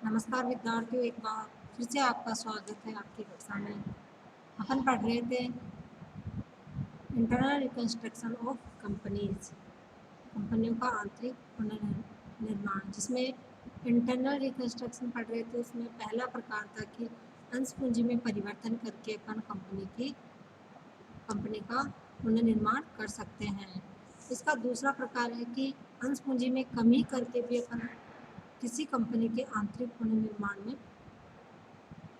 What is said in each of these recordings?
नमस्कार विद्यार्थियों, एक बार फिर से आपका स्वागत है आपकी कक्षा में। अपन पढ़ रहे थे इंटरनल रिकंस्ट्रक्शन ऑफ कंपनीज, कंपनियों का आंतरिक पुनर्निर्माण, जिसमें इंटरनल रिकंस्ट्रक्शन पढ़ रहे थे। उसमें पहला प्रकार था कि अंश पूंजी में परिवर्तन करके अपन कंपनी का पुनर्निर्माण कर सकते हैं। इसका दूसरा प्रकार है कि अंश पूंजी में कमी करके भी अपन किसी कंपनी के आंतरिक पुनर्निर्माण में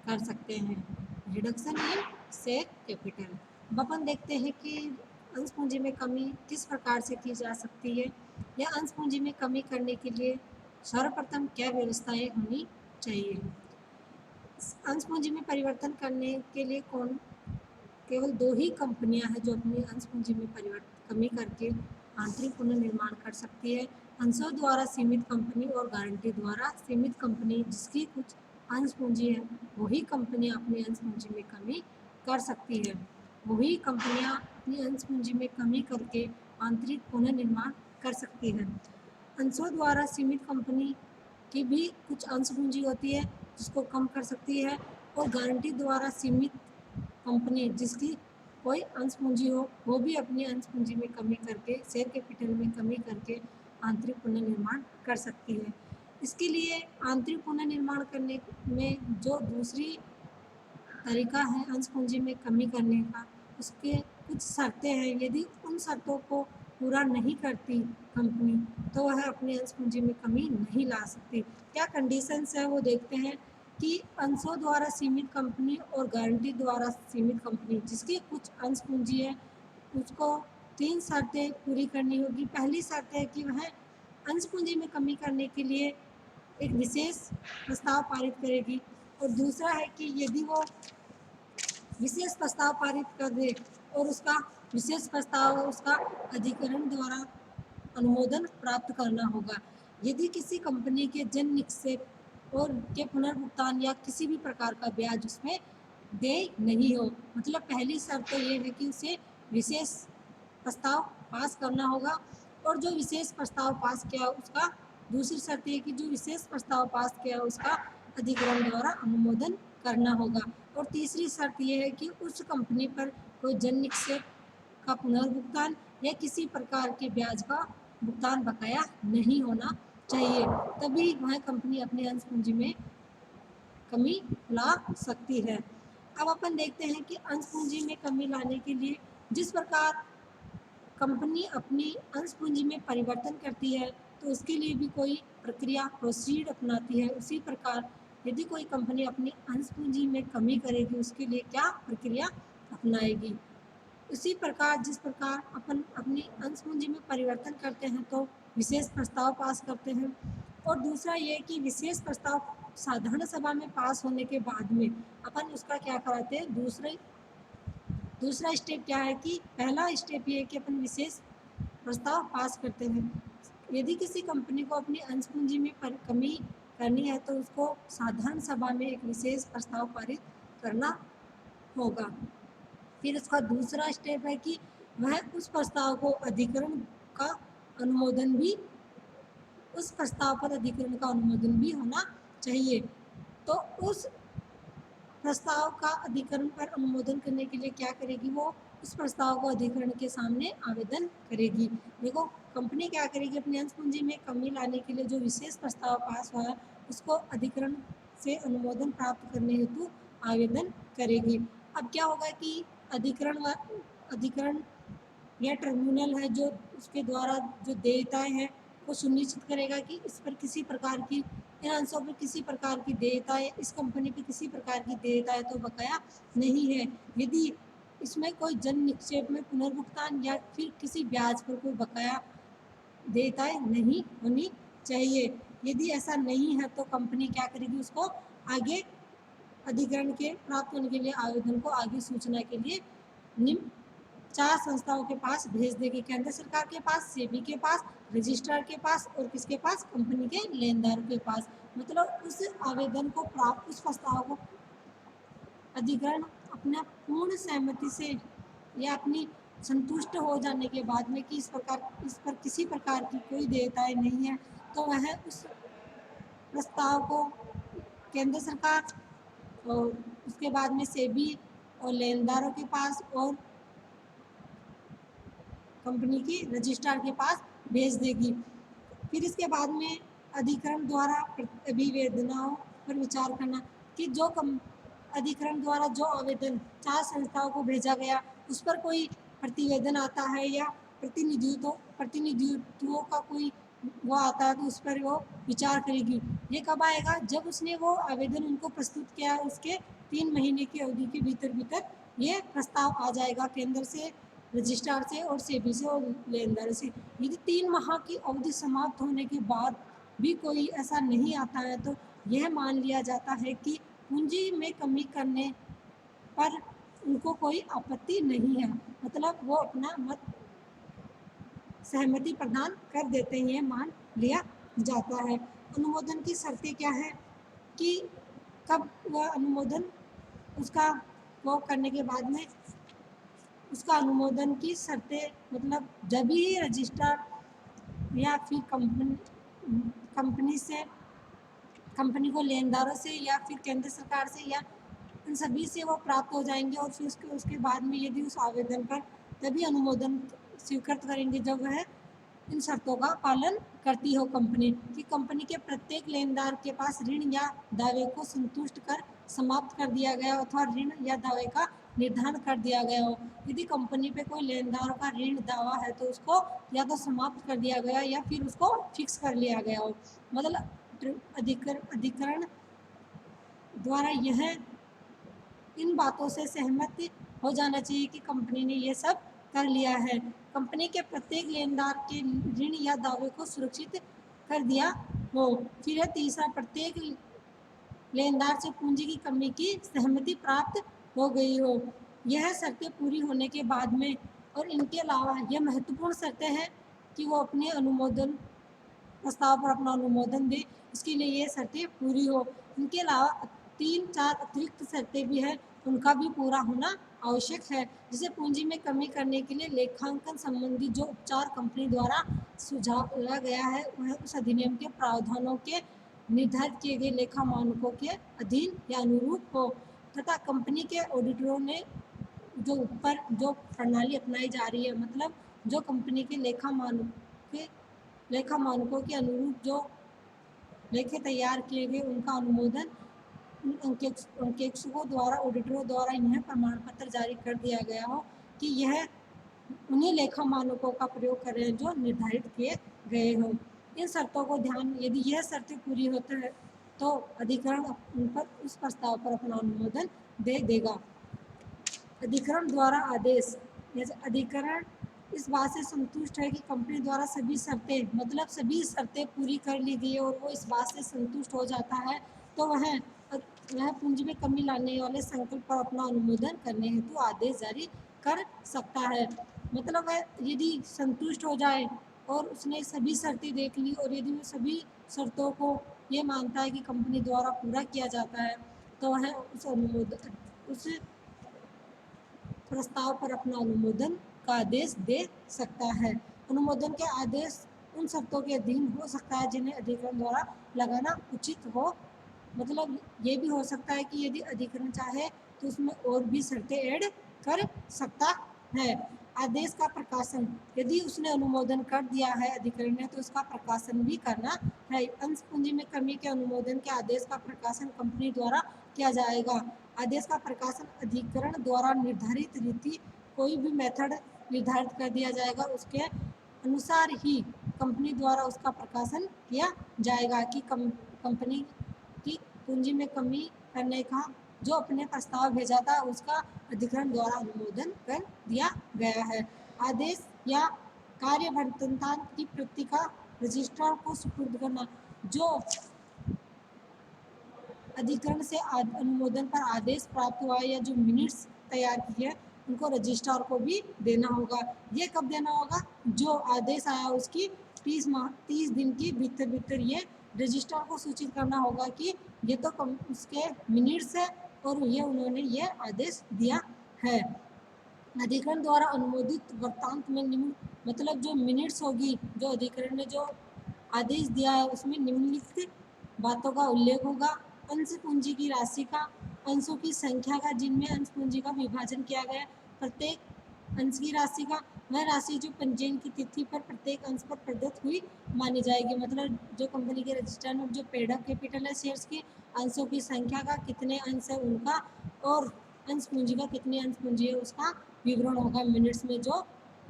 कर सकते हैं, रिडक्शन इन शेयर कैपिटल। अब अपन देखते हैं कि अंश पूंजी में कमी किस प्रकार से की जा सकती है, या अंश पूंजी में कमी करने के लिए सर्वप्रथम क्या व्यवस्थाएं होनी चाहिए। अंश पूंजी में परिवर्तन करने के लिए केवल दो ही कंपनियां हैं जो अपनी अंश पूंजी में कमी करके आंतरिक पुनर्निर्माण कर सकती है। अंशों द्वारा सीमित कंपनी और गारंटी द्वारा सीमित कंपनी, जिसकी कुछ अंश पूंजी है, वही कंपनियां अपनी अंश पूंजी में कमी कर सकती है। वही कंपनियां अपनी अंश पूंजी में कमी करके आंतरिक पुनर्निर्माण कर सकती है। अंशों द्वारा सीमित कंपनी की भी कुछ अंश पूंजी होती है जिसको कम कर सकती है, और गारंटी द्वारा सीमित कंपनी जिसकी कोई अंश पूंजी हो, वो भी अपनी अंश पूंजी में कमी करके, शेयर कैपिटल में कमी करके आंतरिक पुनर्निर्माण कर सकती है। इसके लिए आंतरिक पुनर्निर्माण करने में जो दूसरी तरीका है अंश पूंजी में कमी करने का, उसके कुछ शर्तें हैं। यदि उन शर्तों को पूरा नहीं करती कंपनी, तो वह अपने अंश पूंजी में कमी नहीं ला सकती। क्या कंडीशंस है वो देखते हैं कि अंशों द्वारा सीमित कंपनी और गारंटी द्वारा सीमित कंपनी जिसकी कुछ अंश पूंजी है, उसको 3 शर्तें पूरी करनी होगी। पहली शर्त है कि वह अंश पूंजी में कमी करने के लिए एक विशेष प्रस्ताव पारित करेगी, और दूसरा है कि यदि वो विशेष प्रस्ताव पारित कर दे और उसका विशेष प्रस्ताव उसका अधिकरण द्वारा अनुमोदन प्राप्त करना होगा। यदि किसी कंपनी के जन निक्षेप और के पुनर्भुगतान या किसी भी प्रकार का ब्याज उसमें देय नहीं हो, मतलब पहली शर्त तो ये है कि उसे विशेष प्रस्ताव पास करना होगा, और जो विशेष प्रस्ताव पास किया उसका दूसरी शर्त ये कि जो विशेष प्रस्ताव पास किया उसका अधिकरण द्वारा अनुमोदन करना होगा, और तीसरी शर्त यह है कि उस कंपनी पर कोई जन निक्षेप का पुनर्भुगतान या किसी प्रकार के ब्याज का भुगतान बकाया नहीं होना चाहिए, तभी वह कंपनी अपने अंश पूंजी में कमी ला सकती है। अब अपन देखते हैं कि अंश पूंजी में कमी लाने के लिए जिस प्रकार कंपनी अपनी अंश पूंजी में परिवर्तन करती है, तो उसके लिए भी कोई प्रक्रिया प्रोसीड अपनाती है। उसी प्रकार यदि कोई कंपनी अपनी अंश पूंजी में कमी करेगी, उसके लिए क्या प्रक्रिया अपनाएगी। उसी प्रकार जिस प्रकार अपन अपनी अंश पूंजी में परिवर्तन करते हैं तो विशेष प्रस्ताव पास करते हैं, और दूसरा ये कि विशेष प्रस्ताव साधारण सभा में पास होने के बाद में अपन उसका क्या कराते हैं, दूसरा स्टेप क्या है कि पहला स्टेप ये है कि अपन विशेष प्रस्ताव पास करते हैं। यदि किसी कंपनी को अपनी अंश पूंजी में कमी करनी है तो उसको साधारण सभा में एक विशेष प्रस्ताव पारित करना होगा। फिर उसका दूसरा स्टेप है कि वह उस प्रस्ताव को अधिकरण का अनुमोदन भी उस प्रस्ताव पर अधिकरण का अनुमोदन भी होना चाहिए। तो उस प्रस्ताव का अधिकरण पर अनुमोदन करने के लिए क्या करेगी, वो उस प्रस्ताव को अधिकरण के सामने आवेदन करेगी। देखो कंपनी क्या करेगी, अपने अंश पूंजी में कमी लाने के लिए जो विशेष प्रस्ताव पास हुआ है उसको अधिकरण से अनुमोदन प्राप्त करने हेतु आवेदन करेगी। अब क्या होगा कि अधिकरण या ट्रिब्यूनल है जो उसके द्वारा जो देयताएं हैं वो सुनिश्चित करेगा कि इस पर किसी प्रकार की, इन अंशों पर किसी प्रकार की देयताएं, इस कंपनी पर किसी प्रकार की देयताएं तो बकाया नहीं है। यदि इसमें कोई जन निक्षेप में पुनर्भुगतान या फिर किसी ब्याज पर कोई बकाया देयताएं नहीं होनी चाहिए। यदि ऐसा नहीं है तो कंपनी क्या करेगी, उसको आगे अधिकरण के प्राप्त होने के लिए आवेदन को आगे सूचना के लिए निम्न 4 संस्थाओं के पास भेज देगी, केंद्र सरकार के पास, सेबी के पास, रजिस्ट्रार के पास, और किसके पास, कंपनी के लेनदारों के पास। मतलब उस आवेदन को प्राप्त, उस प्रस्ताव को अधिकरण अपना पूर्ण सहमति से या अपनी संतुष्ट हो जाने के बाद में कि इस पर किसी प्रकार की कोई देयताएं नहीं है, तो वह उस प्रस्ताव को केंद्र सरकार और उसके बाद में सेबी और लेनदारों के पास और कंपनी की रजिस्ट्रार के पास भेज देगी। फिर इसके बाद में अधिकरण द्वारा अभिवेदनाओं पर विचार करना कि जो अधिकरण द्वारा जो आवेदन 4 संस्थाओं को भेजा गया उस पर कोई प्रतिवेदन आता है या प्रतिनिधित्वों का कोई वो आता है तो उस पर वो विचार करेगी। ये कब आएगा? जब उसने वो आवेदन उनको प्रस्तुत किया, उसके 3 महीने की अवधि के भीतर ये प्रस्ताव आ जाएगा केंद्र से, रजिस्ट्रार से और सेबी से और लेनदार से। यदि 3 माह की अवधि समाप्त होने के बाद भी कोई ऐसा नहीं आता है तो यह मान लिया जाता है कि पूंजी में कमी करने पर उनको कोई आपत्ति नहीं है, मतलब वो अपना मत सहमति प्रदान कर देते हैं, मान लिया जाता है। अनुमोदन की शर्तें क्या है कि कब वह अनुमोदन उसका वो करने के बाद में उसका अनुमोदन की शर्तें, मतलब जब ही रजिस्ट्रार या फिर कंपनी को लेनदारों से या फिर केंद्र सरकार से या उन सभी से वो प्राप्त हो जाएंगे और फिर उसके बाद में यदि उस आवेदन पर तभी अनुमोदन स्वीकृत करेंगे जब वह इन शर्तों का पालन करती हो कंपनी कि कंपनी के प्रत्येक लेनदार के पास ऋण या दावे को संतुष्ट कर समाप्त कर दिया गया अथवा ऋण या दावे का निर्धारण कर दिया गया हो। यदि कंपनी पे कोई लेनदार का ऋण दावा है तो उसको या तो समाप्त कर दिया गया या फिर उसको फिक्स कर लिया गया हो। मतलब अधिकरण द्वारा यह इन बातों से सहमत हो जाना चाहिए कि कंपनी ने ये सब कर लिया है, कंपनी के प्रत्येक लेनदार के ऋण या दावे को सुरक्षित कर दिया हो। फिर है तीसरा, प्रत्येक लेनदार से पूंजी की कमी की सहमति प्राप्त हो गई हो। यह शर्तें पूरी होने के बाद में और इनके अलावा यह महत्वपूर्ण शर्तें हैं कि वो अपने अनुमोदन प्रस्ताव पर अपना अनुमोदन दे, इसके लिए ये शर्तें पूरी हो। इनके अलावा 3-4 अतिरिक्त शर्तें भी हैं, उनका भी पूरा होना आवश्यक है। जिसे पूंजी में कमी करने के लिए लेखांकन संबंधी जो उपचार कंपनी द्वारा सुझाया गया है वह उस अधिनियम के प्रावधानों के निर्धारित किए गए लेखा मानकों के अधीन या अनुरूप हो तथा कंपनी के ऑडिटरों ने जो ऊपर जो प्रणाली अपनाई जा रही है, मतलब जो कंपनी के लेखा मानकों के अनुरूप जो लेखे तैयार किए गए उनका अनुमोदन अंकेक्षकों द्वारा ऑडिटरों द्वारा इन्हें प्रमाण पत्र जारी कर दिया गया हो कि यह उन्हीं लेखा मानकों का प्रयोग कर रहे हैं जो निर्धारित किए गए हो। इन शर्तों को ध्यान, यदि यह शर्तें पूरी होती है तो अधिकरण उन पर उस प्रस्ताव पर अपना अनुमोदन दे देगा। अधिकरण द्वारा आदेश, जैसे अधिकरण इस बात से संतुष्ट है कि कंपनी द्वारा सभी शर्तें, मतलब सभी शर्तें पूरी कर ली गई और वो इस बात से संतुष्ट हो जाता है तो वह पूंजी में कमी लाने वाले संकल्प पर अपना अनुमोदन करने हेतु आदेश जारी कर सकता है। मतलब वह यदि संतुष्ट हो जाए और उसने सभी शर्तें देख ली और यदि वो सभी शर्तों को ये मानता है कि कंपनी द्वारा पूरा किया जाता है तो वह उस प्रस्ताव पर अपना अनुमोदन का आदेश दे सकता है। अनुमोदन के आदेश उन शर्तों के अधीन हो सकता है जिन्हें अधिकरण द्वारा लगाना उचित हो। मतलब ये भी हो सकता है कि यदि अधिकरण चाहे तो उसमें और भी शर्तें ऐड कर सकता है। आदेश का प्रकाशन, यदि उसने अनुमोदन कर दिया है अधिकरण ने तो उसका प्रकाशन भी करना है। अंश पूंजी में कमी के अनुमोदन के आदेश का प्रकाशन कंपनी द्वारा किया जाएगा। आदेश का प्रकाशन अधिकरण द्वारा निर्धारित रीति कोई भी मेथड निर्धारित कर दिया जाएगा, उसके अनुसार ही कंपनी द्वारा उसका प्रकाशन किया जाएगा कि कंपनी की पूंजी में कमी करने का जो अपने प्रस्ताव भेजा था उसका अधिकरण द्वारा अनुमोदन कर दिया गया है। आदेश या कार्यवृत्तांत की प्रति का रजिस्ट्रार को सुपुर्द करना, जो अधिकरण से अनुमोदन पर आदेश प्राप्त हुआ या जो मिनट्स तैयार किए उनको रजिस्ट्रार को भी देना होगा। ये कब देना होगा? जो आदेश आया उसकी 30 दिन की भीतर ये रजिस्ट्रार को सूचित करना होगा कि ये तो उसके मिनट्स है और ये उन्होंने ये आदेश दिया है। अधिकरण द्वारा अनुमोदित वृत्तांत में निम्न, मतलब जो मिनट्स होगी जो अधिकरण ने जो आदेश दिया है उसमें निम्नलिखित बातों का उल्लेख होगा। अंश पूंजी की राशि का अंशों की संख्या का जिनमें अंश पूंजी का विभाजन किया गया, प्रत्येक अंश की राशि का वह राशि जो पंजीयन की तिथि पर प्रत्येक अंश पर प्रदत्त हुई मानी जाएगी। मतलब जो कंपनी के रजिस्टर में जो पेड अप कैपिटल है शेयर्स की, अंशों की संख्या का कितने अंश है उनका और अंश पूंजी का कितनी अंश पूंजी है उसका विवरण होगा मिनट्स में, जो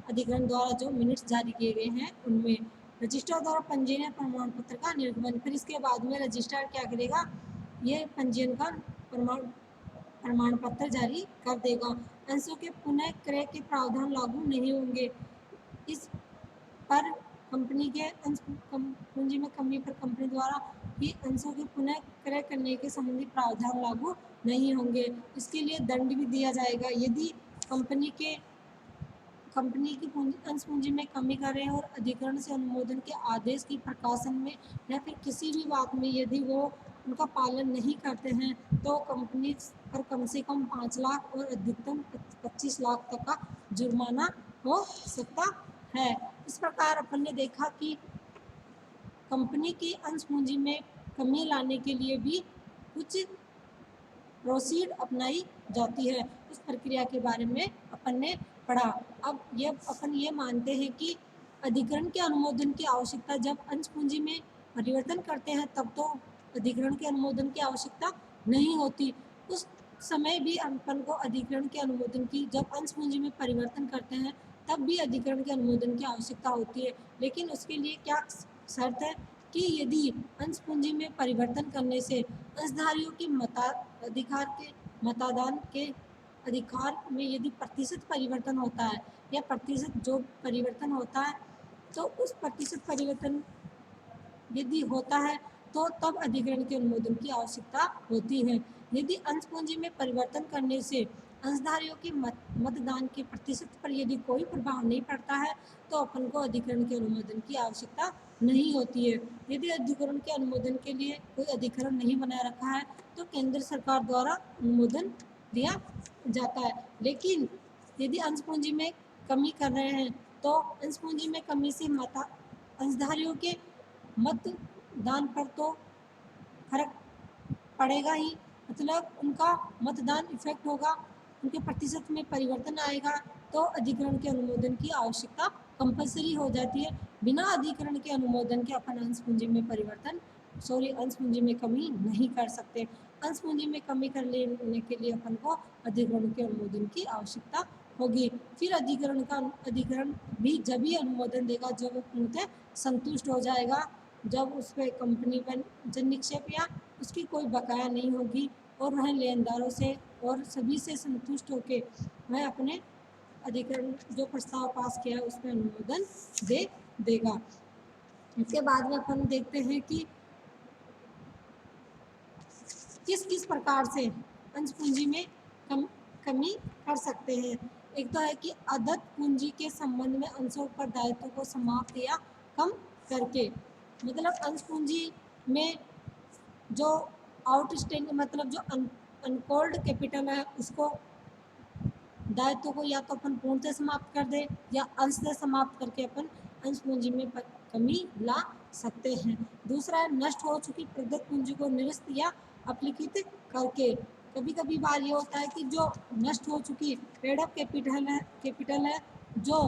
अधिग्रहण द्वारा जो मिनट्स जारी किए गए हैं उनमें। रजिस्ट्रार द्वारा पंजीयन प्रमाण पत्र का निर्गमन, फिर इसके बाद में रजिस्ट्रार क्या करेगा, ये पंजीयन का प्रमाण पत्र जारी कर देगा। अंशों के पुनः क्रय के प्रावधान लागू नहीं होंगे। इस पर कंपनी के अंश पूंजी में कमी पर कंपनी द्वारा ही अंशों के पुनः क्रय करने के संबंधी प्रावधान लागू नहीं होंगे। इसके लिए दंड भी दिया जाएगा यदि कंपनी की अंश पूंजी में कमी करें और अधिकरण से अनुमोदन के आदेश की प्रकाशन में या फिर किसी भी बात में यदि वो उनका पालन नहीं करते हैं तो कंपनी पर कम से कम 5 लाख और अधिकतम 25 लाख तक का जुर्माना हो सकता है। इस प्रकार अपन ने देखा कि कंपनी की अंश पूंजी में कमी लाने के लिए भी कुछ प्रोसीड अपनाई जाती है। उस प्रक्रिया के बारे में अपन ने पढ़ा। अब अपन ये मानते हैं कि अधिग्रहण के अनुमोदन की आवश्यकता जब अंश पूंजी में परिवर्तन करते हैं तब तो अधिग्रहण के अनुमोदन की आवश्यकता नहीं होती। उस समय भी अपन को अधिग्रहण के अनुमोदन की, जब अंश पूंजी में परिवर्तन करते हैं तब भी अधिग्रहण के अनुमोदन की आवश्यकता होती है। लेकिन उसके लिए क्या शर्त है कि यदि अंश पूंजी में परिवर्तन करने से अंशधारियों के मताधिकार के मतदान के अधिकार में यदि प्रतिशत परिवर्तन होता है या प्रतिशत जो परिवर्तन होता है तो उस प्रतिशत परिवर्तन यदि होता है तो तब अधिग्रहण के अनुमोदन की आवश्यकता होती है। यदि अंश पूंजी में परिवर्तन करने से अंशधारियों के मतदान के प्रतिशत पर यदि कोई प्रभाव नहीं पड़ता है तो अपन को अधिग्रहण के अनुमोदन की आवश्यकता नहीं होती है। यदि अधिग्रहण के अनुमोदन के लिए कोई अधिकरण नहीं बनाया रखा है तो केंद्र सरकार द्वारा अनुमोदन दिया जाता है। लेकिन यदि अंश पूंजी में कमी कर रहे हैं तो अंश पूंजी में कमी से अंशधारियों के मतदान पर तो फर्क पड़ेगा ही, मतलब उनका मतदान इफेक्ट होगा, उनके प्रतिशत में परिवर्तन आएगा तो अधिग्रहण के अनुमोदन की आवश्यकता कंपलसरी हो जाती है। बिना अधिग्रहण के अनुमोदन के अपन अंश पूंजी में अंश पूंजी में कमी नहीं कर सकते। अंश पूंजी में कमी कर लेने के लिए अपन को अधिग्रहण के अनुमोदन की आवश्यकता होगी। फिर अधिग्रहण भी जब ही अनुमोदन देगा जब वो पूर्णतः संतुष्ट हो जाएगा, जब उस पर कंपनी पर जन निक्षेप या उसकी कोई बकाया नहीं होगी और वह लेनदारों से और सभी से संतुष्ट होकर वह अपने अधिकरण जो प्रस्ताव पास किया है उसमें अनुमोदन दे देगा। इसके बाद में अपन देखते हैं कि किस किस प्रकार से अंश पूंजी में कमी कर सकते हैं। एक तो है कि अदत्त पूंजी के संबंध में अंशों पर दायित्व को समाप्त या कम करके, मतलब अंश पूंजी में जो आउटस्टैंडिंग मतलब जो अनकॉल्ड कैपिटल है उसको दायित्व को या तो अपन पूर्णतः समाप्त कर दे या अंश से समाप्त करके अपन अंश पूंजी में कमी ला सकते हैं। दूसरा है नष्ट हो चुकी प्रदत्त पूंजी को निरस्त या अपलिखित करके। कभी कभी बार ये होता है कि जो नष्ट हो चुकी पेड अप कैपिटल है जो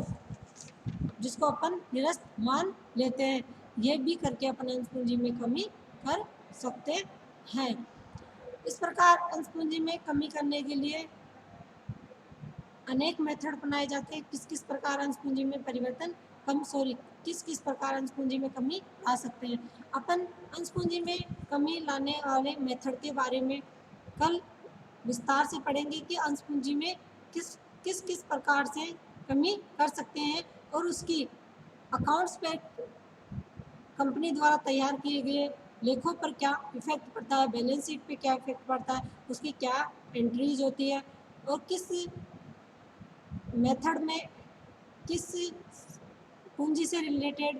जिसको अपन निरस्त मान लेते हैं, ये भी करके अपन अंश पूंजी में कमी कर सकते हैं। इस प्रकार अंश पूंजी में कमी करने के लिए अनेक मेथड अपनाए जाते हैं। किस किस प्रकार अंश पूंजी में किस किस प्रकार अंश पूंजी में कमी ला सकते हैं। अपन अंश पूंजी में कमी लाने वाले मेथड के बारे में कल विस्तार से पढ़ेंगे कि अंश पूंजी में किस किस प्रकार से कमी कर सकते हैं और उसकी अकाउंट्स पे कंपनी द्वारा तैयार किए गए लेखों पर क्या इफेक्ट पड़ता है, बैलेंस शीट पे क्या इफेक्ट पड़ता है, उसकी क्या एंट्रीज होती है और किस मेथड में किस पूंजी से रिलेटेड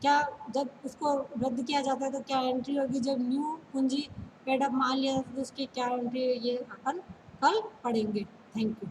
क्या जब उसको रद्द किया जाता है तो क्या एंट्री होगी, जब न्यू पूंजी पेड अप मान लिया तो उसकी क्या एंट्री, ये अपन कल पढ़ेंगे। Thank you.